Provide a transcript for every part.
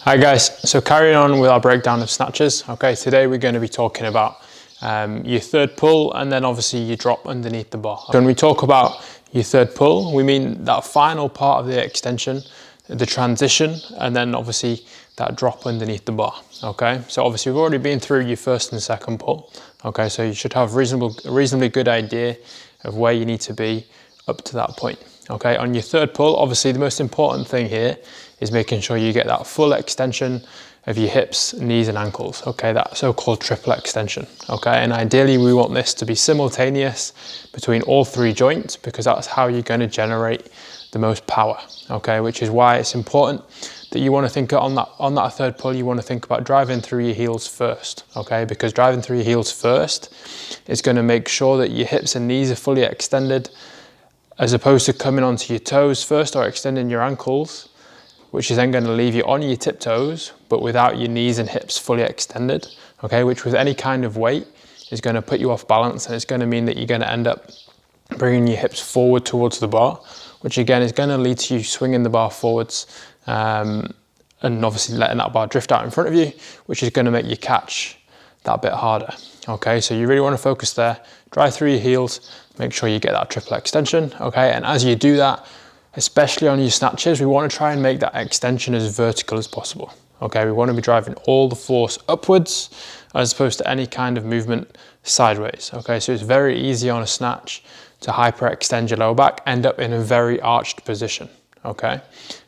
Hi guys, so carrying on with our breakdown of snatches. Okay, today we're going to be talking about your third pull and then obviously you drop underneath the bar. So when we talk about your third pull, we mean that final part of the extension, the transition, and then obviously that drop underneath the bar. Okay, so obviously we've already been through your first and second pull. Okay, so you should have a reasonably good idea of where you need to be up to that point. Okay, on your third pull, obviously the most important thing here is making sure you get that full extension of your hips, knees and ankles. Okay, that so-called triple extension. Okay, and ideally we want this to be simultaneous between all three joints because that's how you're going to generate the most power. Okay, which is why it's important that you want to think on that third pull, you want to think about driving through your heels first. Okay, because driving through your heels first is going to make sure that your hips and knees are fully extended, as opposed to coming onto your toes first or extending your ankles, which is then going to leave you on your tiptoes, but without your knees and hips fully extended, okay, which with any kind of weight is going to put you off balance, and it's going to mean that you're going to end up bringing your hips forward towards the bar, which again is going to lead to you swinging the bar forwards and obviously letting that bar drift out in front of you, which is going to make you catch that bit harder. Okay, so you really want to focus there, drive through your heels, make sure you get that triple extension. Okay, and as you do that, especially on your snatches, we want to try and make that extension as vertical as possible. Okay, we want to be driving all the force upwards as opposed to any kind of movement sideways. Okay, so it's very easy on a snatch to hyperextend your lower back, end up in a very arched position. Okay,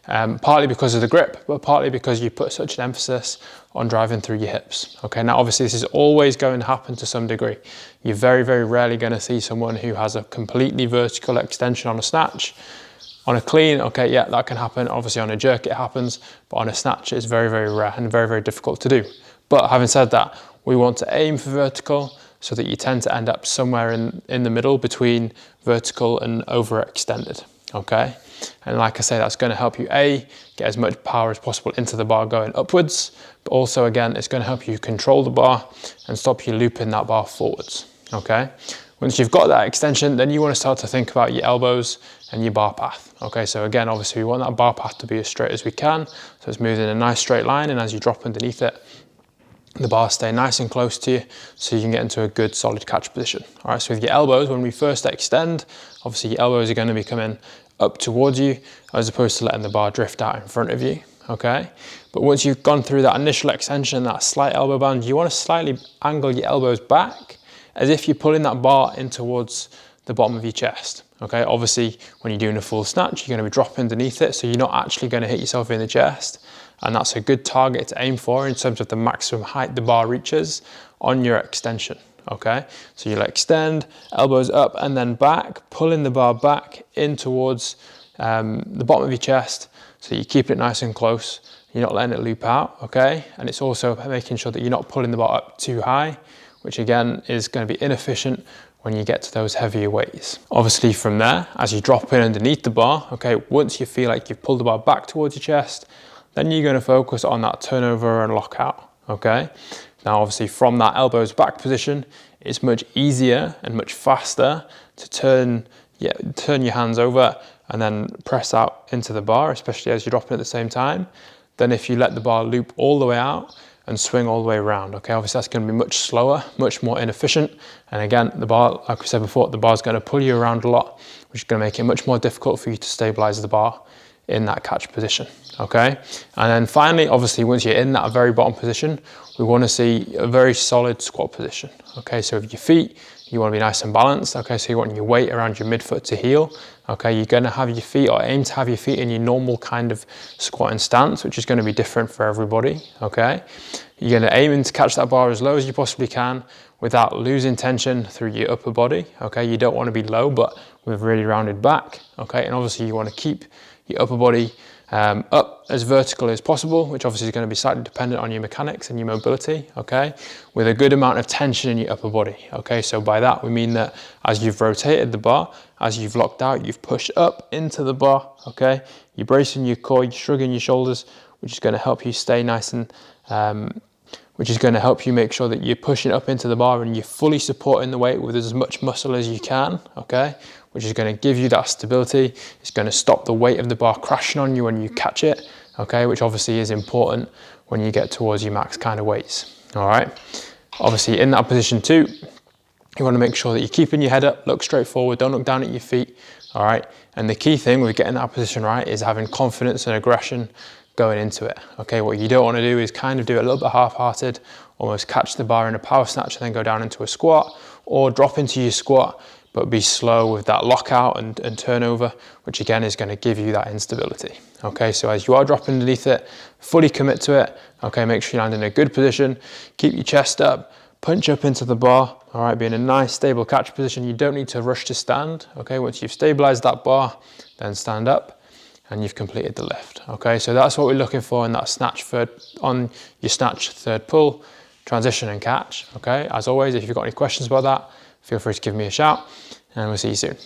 partly because of the grip, but partly because you put such an emphasis on driving through your hips. Okay, now obviously this is always going to happen to some degree. You're very, very rarely going to see someone who has a completely vertical extension on a snatch. On a clean, okay, yeah, that can happen. Obviously on a jerk it happens, but on a snatch it's very, very rare and very, very difficult to do. But having said that, we want to aim for vertical so that you tend to end up somewhere in the middle between vertical and overextended. Okay, and like I say, that's going to help you get as much power as possible into the bar going upwards, but also again it's going to help you control the bar and stop you looping that bar forwards. Okay, once you've got that extension, then you want to start to think about your elbows and your bar path. Okay, so again, obviously we want that bar path to be as straight as we can, so it's moving in a nice straight line, and as you drop underneath it, the bars stay nice and close to you so you can get into a good solid catch position. All right, so with your elbows, when we first extend, obviously your elbows are going to be coming up towards you as opposed to letting the bar drift out in front of you. Okay, but once you've gone through that initial extension, that slight elbow bend, you want to slightly angle your elbows back as if you're pulling that bar in towards the bottom of your chest. Okay, obviously when you're doing a full snatch, you're going to be dropping underneath it, so you're not actually going to hit yourself in the chest, and that's a good target to aim for in terms of the maximum height the bar reaches on your extension. Okay, so you'll extend, elbows up and then back, pulling the bar back in towards the bottom of your chest, so you keep it nice and close, you're not letting it loop out. Okay, and it's also making sure that you're not pulling the bar up too high, which again is going to be inefficient when you get to those heavier weights. Obviously from there, as you drop in underneath the bar, okay, once you feel like you've pulled the bar back towards your chest, then you're going to focus on that turnover and lockout. Okay, now obviously from that elbows back position, it's much easier and much faster to turn your hands over and then press out into the bar, especially as you're dropping at the same time, than if you let the bar loop all the way out and swing all the way around. Okay, obviously that's going to be much slower, much more inefficient, and again the bar, like we said before, the bar is going to pull you around a lot, which is going to make it much more difficult for you to stabilize the bar in that catch position. Okay, and then finally, obviously once you're in that very bottom position, we want to see a very solid squat position. Okay, so with your feet, you want to be nice and balanced. Okay, so you want your weight around your midfoot to heel. Okay, you're going to have your feet, or aim to have your feet in your normal kind of squatting stance, which is going to be different for everybody. Okay, you're going to aim to catch that bar as low as you possibly can without losing tension through your upper body. Okay, you don't want to be low but with really rounded back. Okay, and obviously you want to keep your upper body up as vertical as possible, which obviously is going to be slightly dependent on your mechanics and your mobility. Okay, with a good amount of tension in your upper body. Okay, so by that we mean that as you've rotated the bar, as you've locked out, you've pushed up into the bar. Okay, you're bracing your core, you're shrugging your shoulders, which is going to help you stay nice and which is going to help you make sure that you're pushing up into the bar and you're fully supporting the weight with as much muscle as you can. Okay, which is going to give you that stability. It's going to stop the weight of the bar crashing on you when you catch it. okay, which obviously is important when you get towards your max kind of weights. All right, obviously in that position too, you want to make sure that you're keeping your head up, look straight forward, don't look down at your feet. All right, and the key thing with getting that position right is having confidence and aggression going into it. Okay, what you don't want to do is kind of do it a little bit half-hearted, almost catch the bar in a power snatch and then go down into a squat, or drop into your squat but be slow with that lockout and turnover, which again is going to give you that instability. Okay, so as you are dropping underneath it, fully commit to it. Okay, make sure you land in a good position, keep your chest up, punch up into the bar. All right, be in a nice stable catch position. You don't need to rush to stand. Okay, once you've stabilized that bar, then stand up and you've completed the lift. Okay, so that's what we're looking for in that snatch on your snatch third pull, transition and catch. Okay, as always, if you've got any questions about that, feel free to give me a shout and we'll see you soon.